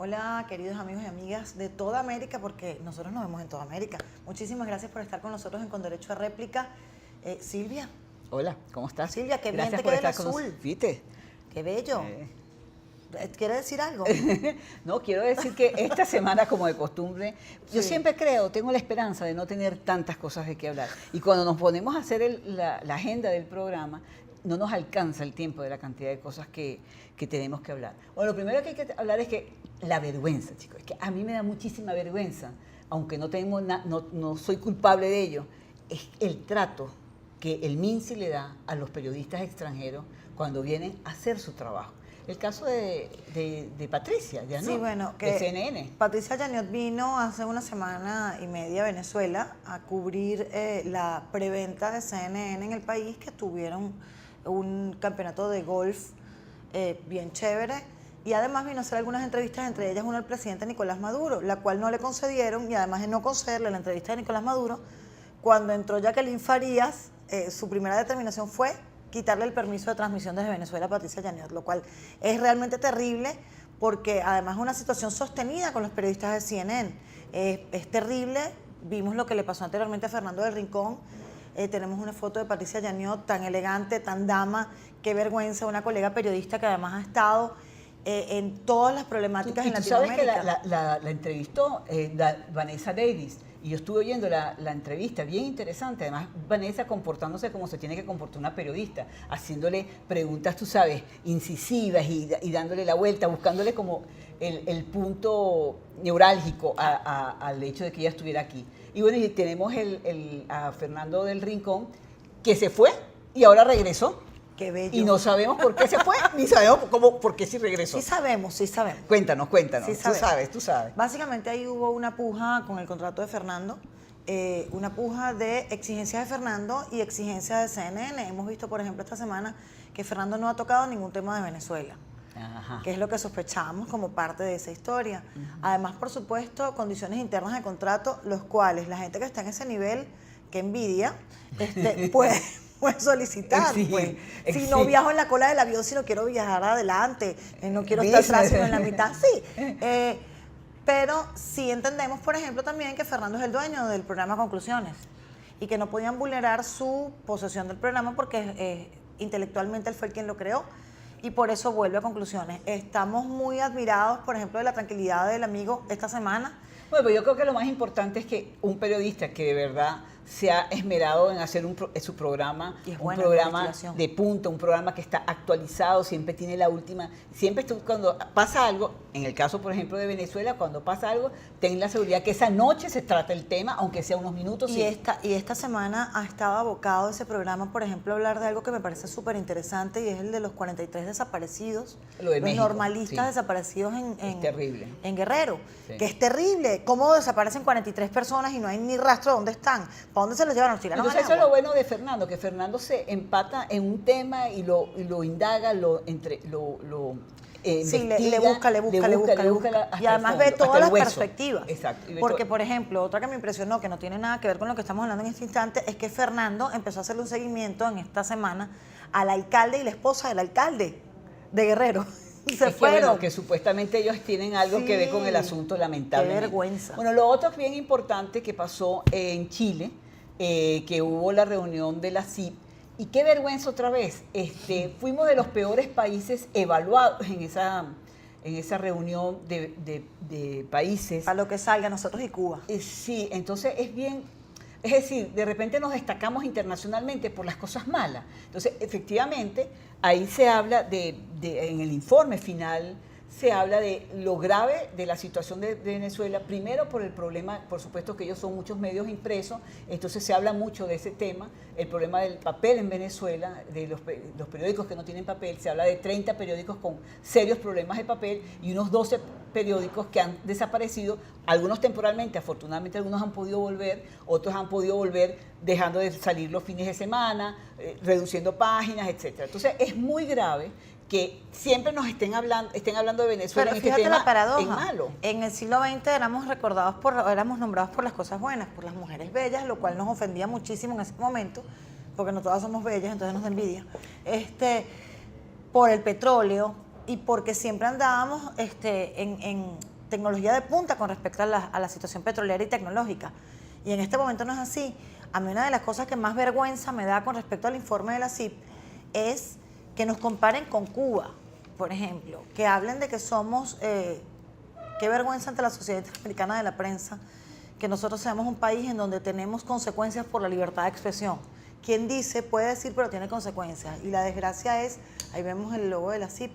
Hola, queridos amigos y amigas de toda América, porque nosotros nos vemos en toda América. Muchísimas gracias por estar con nosotros en Con Derecho a Réplica. Silvia. Hola, ¿cómo estás? Silvia, qué bien Gracias te por queda el estar con azul. nosotros. ¿Viste? Qué bello. ¿Quiere decir algo? No, quiero decir que esta semana, como de costumbre, yo siempre tengo la esperanza de no tener tantas cosas de qué hablar. Y cuando nos ponemos a hacer la agenda del programa, no nos alcanza el tiempo de la cantidad de cosas que tenemos que hablar. Bueno, lo primero que hay que hablar es que la vergüenza, chicos. Es que a mí me da muchísima vergüenza, aunque no soy culpable de ello, es el trato que el MINSI le da a los periodistas extranjeros cuando vienen a hacer su trabajo. El caso de Patricia, ya no, Sí, bueno, que de CNN. Patricia Yaniot vino hace una semana y media a Venezuela a cubrir la preventa de CNN en el país, que tuvieron un campeonato de golf bien chévere, y además vino a hacer algunas entrevistas, entre ellas una al presidente Nicolás Maduro, la cual no le concedieron, y además de no concederle la entrevista de Nicolás Maduro, cuando entró Jacqueline Farías, su primera determinación fue quitarle el permiso de transmisión desde Venezuela a Patricia Yaniot, lo cual es realmente terrible, porque además es una situación sostenida con los periodistas de CNN. Es terrible, vimos lo que le pasó anteriormente a Fernando del Rincón. Tenemos una foto de Patricia Yaniot tan elegante, tan dama, qué vergüenza, una colega periodista que además ha estado en todas las problemáticas en Latinoamérica. ¿Tú sabes que la entrevistó Vanessa Davis? Y yo estuve oyendo la entrevista, bien interesante. Además, Vanessa comportándose como se tiene que comportar una periodista, haciéndole preguntas, tú sabes, incisivas y dándole la vuelta, buscándole como el punto neurálgico al hecho de que ella estuviera aquí. Y bueno, y tenemos a Fernando del Rincón, que se fue y ahora regresó. Qué bello. Y no sabemos por qué se fue, ni sabemos por qué sí regresó. Sí sabemos, sí sabemos. Cuéntanos. Sí Tú sabes. Básicamente ahí hubo una puja con el contrato de Fernando, una puja de exigencias de Fernando y exigencias de CNN. Hemos visto, por ejemplo, esta semana que Fernando no ha tocado ningún tema de Venezuela. Ajá. Que es lo que sospechábamos como parte de esa historia. Además, por supuesto, condiciones internas de contrato, los cuales la gente que está en ese nivel, que envidia, puede solicitar. Sí, pues. Si no viajo en la cola del avión, si no quiero viajar adelante, no quiero estar atrás, sino en la mitad, sí. Pero sí entendemos, por ejemplo, también que Fernando es el dueño del programa Conclusiones y que no podían vulnerar su posesión del programa porque intelectualmente él fue el quien lo creó. Y por eso vuelve a Conclusiones. Estamos muy admirados, por ejemplo, de la tranquilidad del amigo esta semana. Bueno, pues yo creo que lo más importante es que un periodista que de verdad se ha esmerado en hacer su programa, un programa de punta, un programa que está actualizado, siempre tiene la última, siempre cuando pasa algo, en el caso por ejemplo de Venezuela, cuando pasa algo, ten la seguridad que esa noche se trata el tema, aunque sea unos minutos. Y esta semana ha estado abocado ese programa, por ejemplo, a hablar de algo que me parece súper interesante, y es el de los 43 desaparecidos, los México, normalistas desaparecidos terrible. En Guerrero, que es terrible. ¿Cómo desaparecen 43 personas y no hay ni rastro de dónde están? ¿Para dónde se los llevan? Los tiraron al agua. Eso es lo bueno de Fernando, que Fernando se empata en un tema y lo indaga, sí, le busca. Y además ve todas las perspectivas. Exacto. Porque, por ejemplo, otra que me impresionó, que no tiene nada que ver con lo que estamos hablando en este instante, es que Fernando empezó a hacerle un seguimiento en esta semana al alcalde y la esposa del alcalde de Guerrero. Y se fueron. Bueno, que supuestamente ellos tienen algo que ver con el asunto, lamentablemente. Qué vergüenza. Bueno, lo otro bien importante que pasó en Chile, que hubo la reunión de la CIP, y qué vergüenza otra vez, fuimos de los peores países evaluados en esa reunión de países. A lo que salga, nosotros y Cuba. Sí, entonces es decir, de repente nos destacamos internacionalmente por las cosas malas. Entonces, efectivamente, ahí se habla en el informe final, se habla de lo grave de la situación de Venezuela, primero por el problema, por supuesto que ellos son muchos medios impresos, entonces se habla mucho de ese tema, el problema del papel en Venezuela, de los periódicos que no tienen papel, se habla de 30 periódicos con serios problemas de papel y unos 12 periódicos que han desaparecido, algunos temporalmente, afortunadamente algunos han podido volver, otros han podido volver dejando de salir los fines de semana, reduciendo páginas, etcétera. Entonces es muy grave que siempre nos estén hablando de Venezuela. Pero fíjate la paradoja. Es malo. En el siglo XX éramos nombrados por las cosas buenas, por las mujeres bellas, lo cual nos ofendía muchísimo en ese momento, porque no todas somos bellas, entonces nos da envidia. Por el petróleo, y porque siempre andábamos tecnología de punta con respecto a la situación petrolera y tecnológica. Y en este momento no es así. A mí una de las cosas que más vergüenza me da con respecto al informe de la CIP es que nos comparen con Cuba, por ejemplo, que hablen de que somos, qué vergüenza ante la Sociedad Interamericana de la Prensa, que nosotros seamos un país en donde tenemos consecuencias por la libertad de expresión. Quien dice, puede decir, pero tiene consecuencias. Y la desgracia es, ahí vemos el logo de la CIP,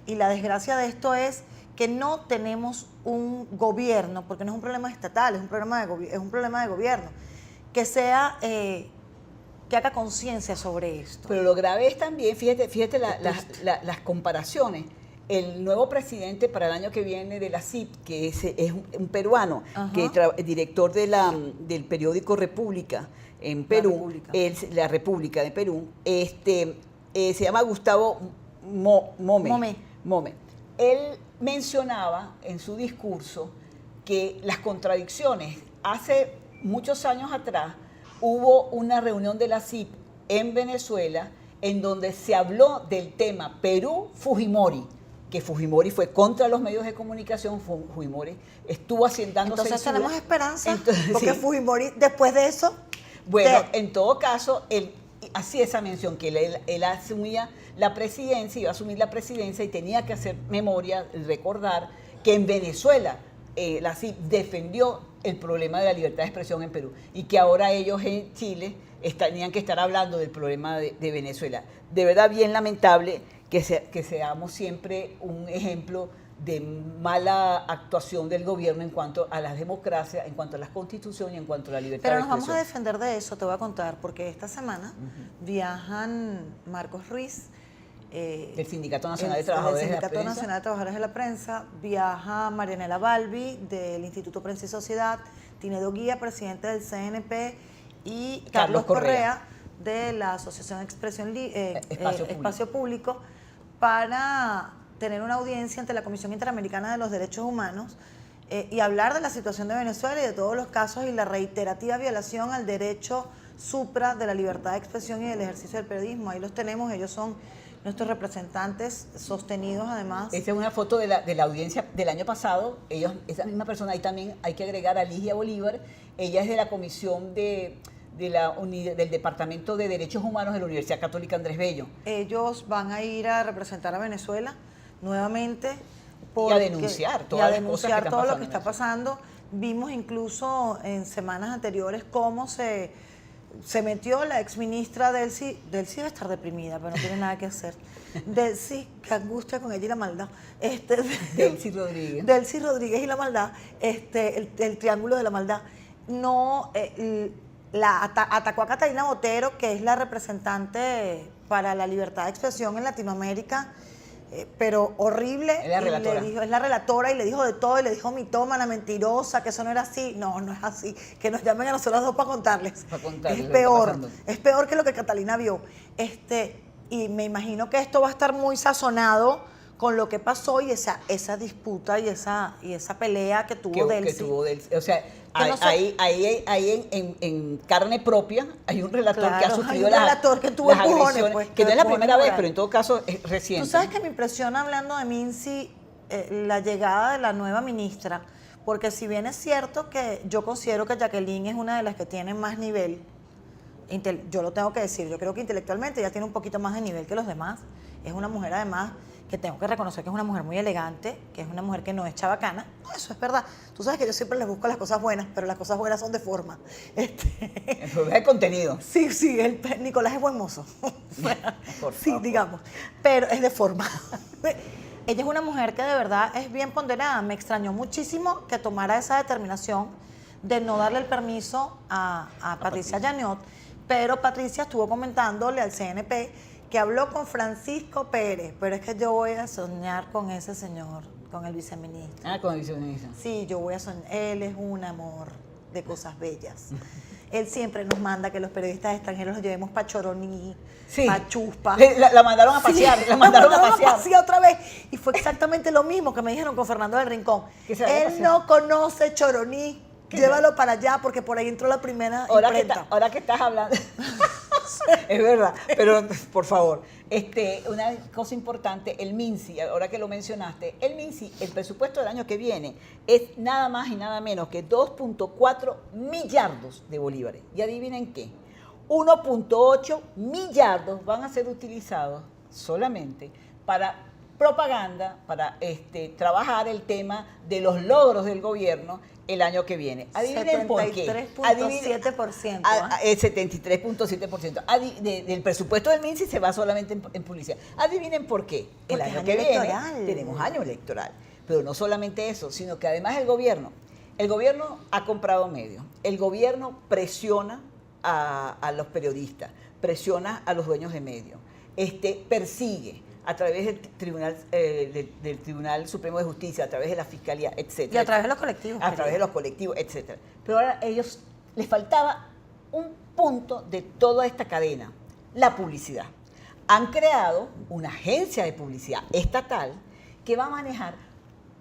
y la desgracia de esto es que no tenemos un gobierno, porque no es un problema estatal, es un problema de gobierno, que sea, que haga conciencia sobre esto. Pero lo grave es también, fíjate las comparaciones. El nuevo presidente para el año que viene de la CIP, que es un peruano, que es director del periódico República en Perú, la República de Perú, se llama Gustavo Mome. Él mencionaba en su discurso que las contradicciones, hace muchos años atrás hubo una reunión de la CIP en Venezuela en donde se habló del tema Perú-Fujimori, que Fujimori fue contra los medios de comunicación, Fujimori estuvo dando Entonces censura. tenemos esperanza, porque sí. Fujimori después de eso... Bueno, en todo caso, él hacía esa mención, que él asumía la presidencia, iba a asumir la presidencia y tenía que hacer memoria, recordar que en Venezuela la CIP defendió el problema de la libertad de expresión en Perú y que ahora ellos en Chile tenían que estar hablando del problema de Venezuela. De verdad, bien lamentable que seamos siempre un ejemplo de mala actuación del gobierno en cuanto a las democracias, en cuanto a las constituciones y en cuanto a la libertad de expresión. Pero nos vamos a defender de eso, te voy a contar, porque esta semana viajan Marcos Ruiz, del Sindicato Nacional de Trabajadores de la Prensa. Sindicato Nacional de Trabajadores de la Prensa, viaja Marianela Balbi del Instituto Prensa y Sociedad, Tinedo Guía, presidente del CNP, y Carlos Correa de la Asociación Expresión Espacio Público, para tener una audiencia ante la Comisión Interamericana de los Derechos Humanos y hablar de la situación de Venezuela y de todos los casos y la reiterativa violación al derecho supra de la libertad de expresión y del ejercicio del periodismo. Ahí los tenemos, ellos son nuestros representantes sostenidos además. Esta es una foto de la audiencia del año pasado. Esa misma persona, ahí también hay que agregar a Ligia Bolívar. Ella es de la comisión del Departamento de Derechos Humanos de la Universidad Católica Andrés Bello. Ellos van a ir a representar a Venezuela nuevamente y a denunciar todo lo que está pasando. Vimos incluso en semanas anteriores cómo se metió la exministra Delcy debe estar deprimida, pero no tiene nada que hacer. Delcy, qué angustia con ella y la maldad. Delcy Rodríguez. Delcy Rodríguez y la maldad, el triángulo de la maldad. No, atacó a Catalina Botero, que es la representante para la libertad de expresión en Latinoamérica, pero horrible. Es la relatora. Es la relatora y le dijo de todo, y le dijo mitómana, mentirosa, que eso no era así. No, no es así. Que nos llamen a nosotros dos para contarles. Es peor que lo que Catalina vio. Y me imagino que esto va a estar muy sazonado con lo que pasó y esa disputa y esa pelea que tuvo Delcy. O sea, ahí en carne propia hay un relator, claro, que ha sufrido que tuvo las agresiones, pues, que no es la primera vez, pero en todo caso es reciente. Tú sabes que me impresiona, hablando de Mincy, la llegada de la nueva ministra, porque si bien es cierto que yo considero que Jacqueline es una de las que tiene más nivel, yo lo tengo que decir, yo creo que intelectualmente ella tiene un poquito más de nivel que los demás, es una mujer además que tengo que reconocer que es una mujer muy elegante, que es una mujer que no es chabacana. No, eso es verdad. Tú sabes que yo siempre les busco las cosas buenas, pero las cosas buenas son de forma. El problema es contenido. Sí, Nicolás es buen mozo. Sí, digamos, pero es de forma. Ella es una mujer que de verdad es bien ponderada. Me extrañó muchísimo que tomara esa determinación de no darle el permiso a Patricia Yaniot, pero Patricia estuvo comentándole al CNP que habló con Francisco Pérez, pero es que yo voy a soñar con ese señor, con el viceministro. Con el viceministro. Sí, yo voy a soñar. Él es un amor de cosas bellas. Él siempre nos manda que los periodistas extranjeros los llevemos para Choroní, para Chuspa. La mandaron a pasear, la mandaron a pasear otra vez. Y fue exactamente lo mismo que me dijeron con Fernando del Rincón. Él no conoce Choroní. Llévalo para allá porque por ahí entró la primera imprenta. Ahora que estás hablando. Es verdad, pero por favor, una cosa importante, el MINSI, ahora que lo mencionaste, el MINSI, el presupuesto del año que viene es nada más y nada menos que 2.4 millardos de bolívares. Y adivinen qué, 1.8 millardos van a ser utilizados solamente para propaganda, para trabajar el tema de los logros del gobierno el año que viene. Adivinen por qué. 73.7%. El 73.7%. Del presupuesto del MINSI se va solamente en publicidad. Adivinen por qué. El Porque año es que año viene electoral. tenemos año electoral. Pero no solamente eso, sino que además el gobierno ha comprado medios. El gobierno presiona a los periodistas, presiona a los dueños de medios, persigue a través del Tribunal Supremo de Justicia, a través de la Fiscalía, etcétera. Y a través de los colectivos. A través de los colectivos, etcétera. Pero ahora les faltaba un punto de toda esta cadena, la publicidad. Han creado una agencia de publicidad estatal que va a manejar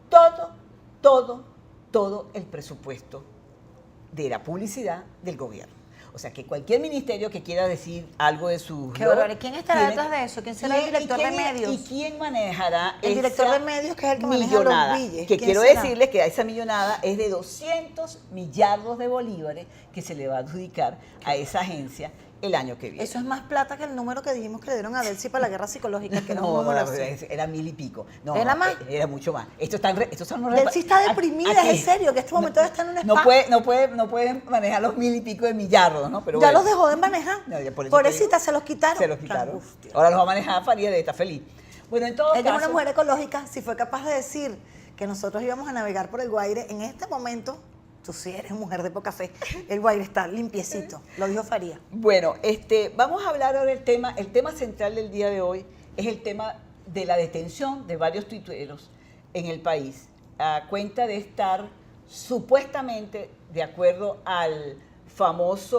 todo el presupuesto de la publicidad del gobierno. O sea, que cualquier ministerio que quiera decir algo de su... Qué barbaridad. ¿Quién estará detrás de eso? ¿Quién será el director de medios? ¿Y quién manejará El director de medios, que es el que maneja millonada? los billes. Que ¿Quién quiero será? decirles que esa millonada es de 200 millardos de bolívares que se le va a adjudicar a esa agencia el año que viene. Eso es más plata que el número que dijimos que le dieron a Delcy para la guerra psicológica, que era un No, número así. era 1000 y pico. No, ¿Era más? Era mucho más. Delcy está deprimida, es en serio, que en este momento está en un spa. No puede manejar los 1000 y pico de millardos, ¿no? Pero Ya bueno. los dejó de manejar. No, ya por eso Pobrecita, te digo, se los quitaron. Se los Qué quitaron. angustia. Ahora los va a manejar Farideh, está feliz. Bueno, en todo Ella caso... es una mujer ecológica, si fue capaz de decir que nosotros íbamos a navegar por el Guaire, en este momento, tú sí eres mujer de poca fe, el Guaire está limpiecito, lo dijo Faría. Bueno, vamos a hablar ahora el tema central del día de hoy es el tema de la detención de varios tuiteros en el país, a cuenta de estar supuestamente de acuerdo al famosa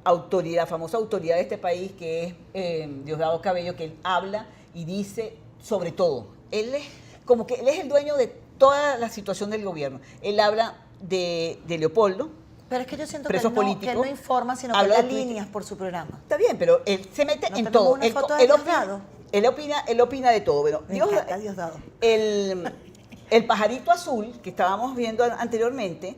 autoridad de este país, que es Diosdado Cabello, que él habla y dice sobre todo. Él es el dueño de toda la situación del gobierno. Él habla de Leopoldo. Pero es que yo siento Presos que él políticos. no informa, sino que Habla da de Twitter. líneas por su programa. Está bien, pero él se mete ¿No en tenemos todo. una foto de Diosdado? Él opina de todo. Bueno, Me encanta Diosdado. El pajarito azul que estábamos viendo anteriormente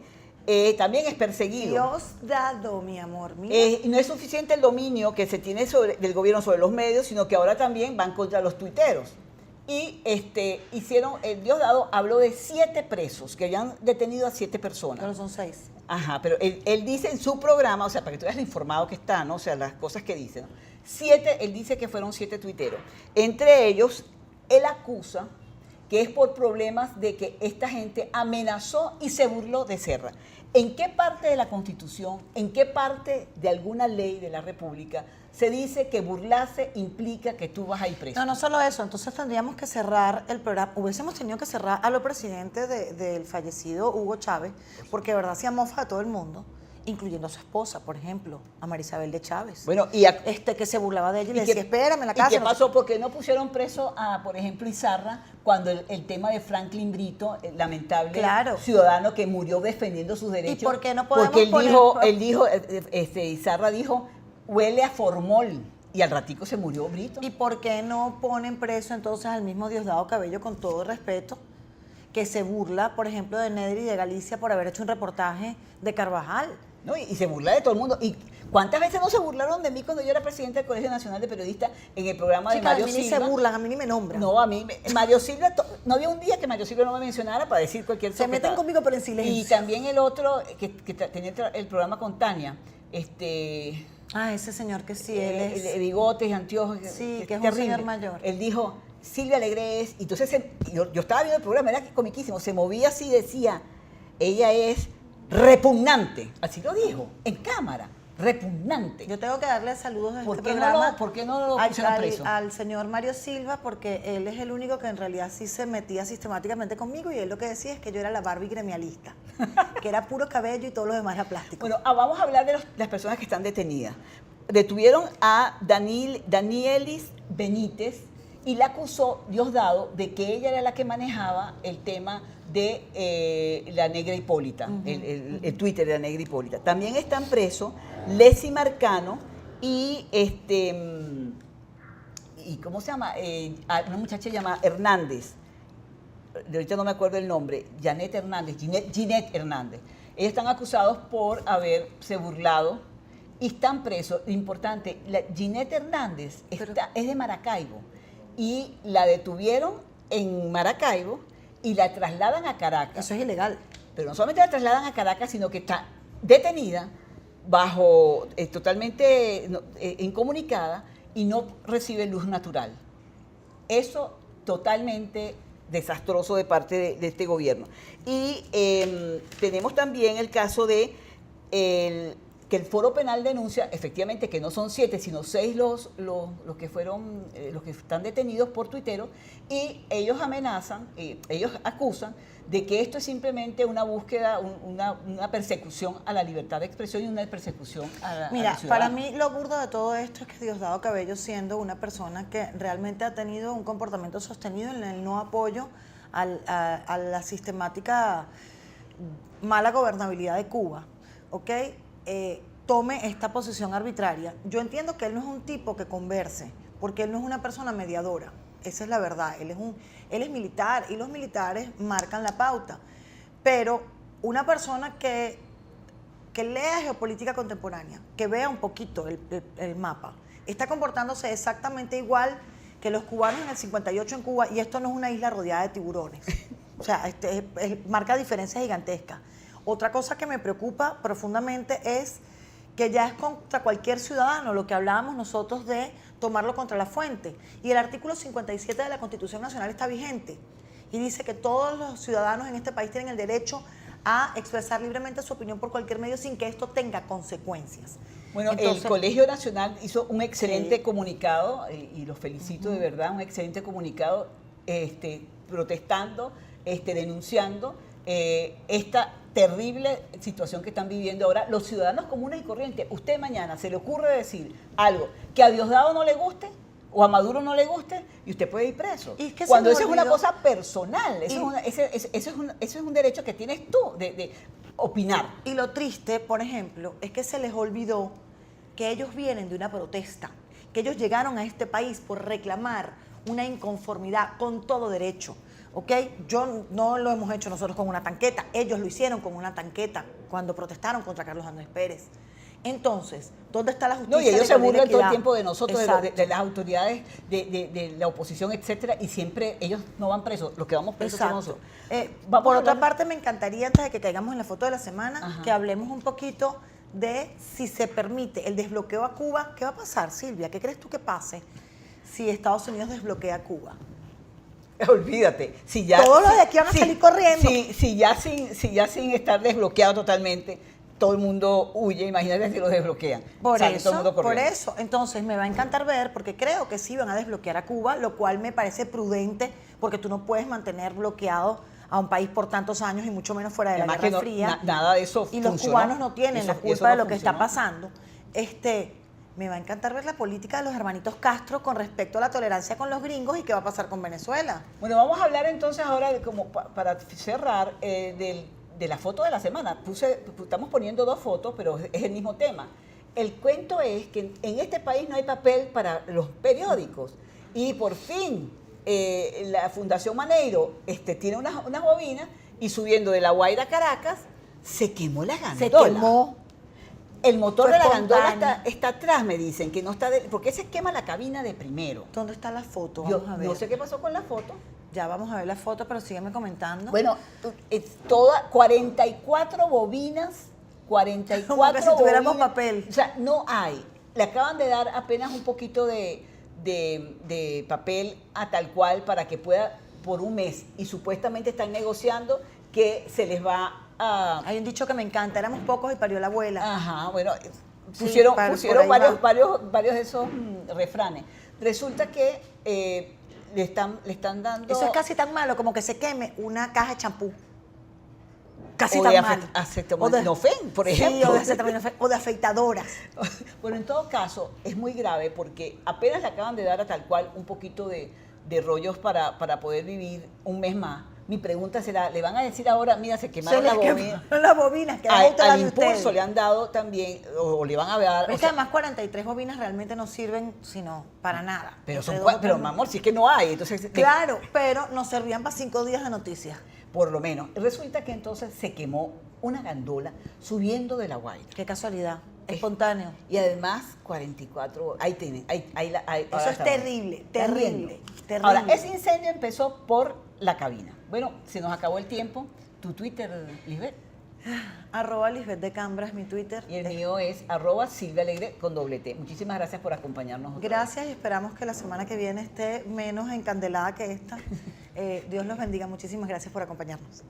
también es perseguido. Diosdado, mi amor, mira. Y no es suficiente el dominio que se tiene del gobierno sobre los medios, sino que ahora también van contra los tuiteros. Y el Diosdado habló de 7 presos, que habían detenido a 7 personas. Pero son 6. Ajá, pero él dice en su programa, o sea, para que tú veas lo informado que está, ¿no? O sea, las cosas que dice, ¿no? Él dice que fueron 7 tuiteros. Entre ellos, él acusa que es por problemas de que esta gente amenazó y se burló de Serra. ¿En qué parte de la Constitución, en qué parte de alguna ley de la República se dice que burlarse implica que tú vas a ir preso? No solo eso, entonces tendríamos que cerrar el programa, hubiésemos tenido que cerrar a los presidentes del fallecido Hugo Chávez, porque de verdad hacía mofa a todo el mundo, incluyendo a su esposa, por ejemplo, a Marisabel de Chávez. Bueno, que se burlaba de ella y le decía, espérame en la casa. ¿Y qué pasó? ¿Por qué no pusieron preso a, por ejemplo, Izarra, cuando el tema de Franklin Brito, el lamentable ciudadano que murió defendiendo sus derechos? ¿Y por qué no podemos Porque él dijo, Izarra dijo, huele a formol, y al ratico se murió Brito. ¿Y por qué no ponen preso entonces al mismo Diosdado Cabello, con todo respeto, que se burla, por ejemplo, de Nedry y de Galicia por haber hecho un reportaje de Carvajal? ¿No? Y se burla de todo el mundo. ¿Y cuántas veces no se burlaron de mí cuando yo era presidente del Colegio Nacional de Periodistas en el programa de Mario Silva? A mí ni se burlan, a mí ni me nombran. No, a mí, Mario Silva, no había un día que Mario Silva no me mencionara para decir cualquier cosa. Se meten conmigo, pero en silencio. Y también el otro, que tenía el programa con Tania, ese señor que sí, él es... de bigotes y anteojos. Sí, que es terrible. un señor mayor. Él dijo, Silvia Alegre es... Y entonces yo estaba viendo el programa, era comiquísimo, se movía así y decía, ella es repugnante. Así lo dijo, en cámara, repugnante. Yo tengo que darle saludos a ¿Por este qué programa. ¿Por qué no lo pusieron preso? Al señor Mario Silva, porque él es el único que en realidad sí se metía sistemáticamente conmigo y él lo que decía es que yo era la Barbie gremialista, que era puro cabello y todo lo demás era plástico. Bueno, vamos a hablar de las personas que están detenidas. Detuvieron a Danielis Benítez y la acusó Diosdado de que ella era la que manejaba el tema de la negra Hipólita, el Twitter de la negra Hipólita. También están presos Leslie Marcano Y ¿y cómo se llama? Una muchacha llamada Hernández, de ahorita no me acuerdo el nombre, Ginette Hernández. Ellos están acusados por haberse burlado y están presos. Importante, Ginette Hernández es de Maracaibo y la detuvieron en Maracaibo y la trasladan a Caracas. Eso es ilegal. Pero no solamente la trasladan a Caracas, sino que está detenida bajo totalmente incomunicada y no recibe luz natural. Eso totalmente desastroso de parte de este gobierno. Y tenemos también el caso de que el Foro Penal denuncia efectivamente que no son 7, sino 6 los que fueron, los que están detenidos por tuiteros, y ellos amenazan, ellos acusan de que esto es simplemente una búsqueda, una persecución a la libertad de expresión y una persecución a la Mira, ciudadano. para mí lo burdo de todo esto es que Diosdado Cabello, siendo una persona que realmente ha tenido un comportamiento sostenido en el no apoyo a la sistemática mala gobernabilidad de Cuba, ¿ok? Tome esta posición arbitraria. Yo entiendo que él no es un tipo que converse, porque él no es una persona mediadora. Esa es la verdad. Él es militar y los militares marcan la pauta. Pero una persona que lea geopolítica contemporánea, que vea un poquito el mapa, está comportándose exactamente igual que los cubanos en el 58 en Cuba, y esto no es una isla rodeada de tiburones. O sea, marca diferencias gigantescas. Otra cosa que me preocupa profundamente es que ya es contra cualquier ciudadano, lo que hablábamos nosotros de tomarlo contra la fuente. Y el artículo 57 de la Constitución Nacional está vigente y dice que todos los ciudadanos en este país tienen el derecho a expresar libremente su opinión por cualquier medio sin que esto tenga consecuencias. Bueno, entonces, el Colegio Nacional hizo un excelente comunicado, y los felicito de verdad, un excelente comunicado protestando, denunciando esta terrible situación que están viviendo ahora los ciudadanos comunes y corrientes. Usted mañana se le ocurre decir algo que a Diosdado no le guste o a Maduro no le guste y usted puede ir preso. ¿Y qué cuando eso es una cosa personal, eso es un derecho que tienes tú de opinar. Y lo triste, por ejemplo, es que se les olvidó que ellos vienen de una protesta, que ellos llegaron a este país por reclamar una inconformidad con todo derecho. ¿Ok? Yo no lo hemos hecho nosotros con una tanqueta, ellos lo hicieron con una tanqueta cuando protestaron contra Carlos Andrés Pérez. Entonces, ¿dónde está la justicia? No, y ellos se burlan todo el equidad? tiempo de nosotros, Exacto. de las autoridades, de la oposición, etcétera, y siempre ellos no van presos, los que vamos presos somos Exacto. nosotros. Por otra parte, me encantaría, antes de que caigamos en la foto de la semana, Ajá, que hablemos un poquito de si se permite el desbloqueo a Cuba. ¿Qué va a pasar, Silvia? ¿Qué crees tú que pase si Estados Unidos desbloquea a Cuba? Olvídate, si ya todos los de aquí van a salir corriendo. Si ya sin estar desbloqueado totalmente, todo el mundo huye, imagínate si lo desbloquean. Por Sale todo el mundo corriendo. eso. Entonces me va a encantar ver, porque creo que sí van a desbloquear a Cuba, lo cual me parece prudente, porque tú no puedes mantener bloqueado a un país por tantos años y mucho menos fuera de Además la Guerra que Fría. Nada de eso y los funcionó. cubanos no tienen Eso la culpa no de lo que está funcionó. pasando. Me va a encantar ver la política de los hermanitos Castro con respecto a la tolerancia con los gringos y qué va a pasar con Venezuela. Bueno, vamos a hablar entonces ahora de como para cerrar de la foto de la semana. Estamos poniendo 2 fotos, pero es el mismo tema. El cuento es que en este país no hay papel para los periódicos y por fin la Fundación Maneiro tiene unas bobinas y subiendo de La Guaira a Caracas se quemó la gandola. Se quemó. El motor Fue de la gandola espontáneo. está atrás, me dicen, que no está porque se quema la cabina de primero. ¿Dónde está la foto? Yo Vamos a ver. no sé qué pasó con la foto. Ya vamos a ver la foto, pero sígueme comentando. Bueno, 44 bobinas, 44 Como que si tuviéramos bobinas. papel. O sea, no hay. Le acaban de dar apenas un poquito de papel a tal cual para que pueda por un mes. Y supuestamente están negociando que se les va a... Hay un dicho que me encanta, éramos pocos y parió la abuela. Ajá, bueno, Sí, pusieron por ahí varios de esos refranes. Resulta que le están dando... Eso es casi tan malo como que se queme una caja de champú. Casi o tan de malo. acetaminofén, por Sí, ejemplo. o de acetaminofén, o de afeitadoras. Bueno, en todo caso, es muy grave porque apenas le acaban de dar a tal cual un poquito de rollos para poder vivir un mes más. Mi pregunta será, ¿le van a decir ahora, mira, se Se quemaron les la bobina? quemaron las bobinas, que Al, otra al de impulso ustedes. le han dado también, o le van a dar... Pero o es que sea, además 43 bobinas realmente no sirven sino para nada. pero, Entre son, dos o pero tres mi amor, si es que no hay, entonces... Claro, pero nos servían para 5 días de noticias. Por lo menos. Resulta que entonces se quemó una gandola subiendo de La Guaira. Qué casualidad, espontáneo. Y además 44, ahí tienen, ahí Eso es terrible, terrible, terrible. Ahora, ese incendio empezó por la cabina. Bueno, se nos acabó el tiempo. Tu Twitter, Lisbeth, @Lisbeth de Cambra es mi Twitter. y el mío es @Silvia Alegre con doble T. Muchísimas gracias por acompañarnos. otra vez. Gracias y esperamos que la semana que viene esté menos encandelada que esta. Dios los bendiga. Muchísimas gracias por acompañarnos.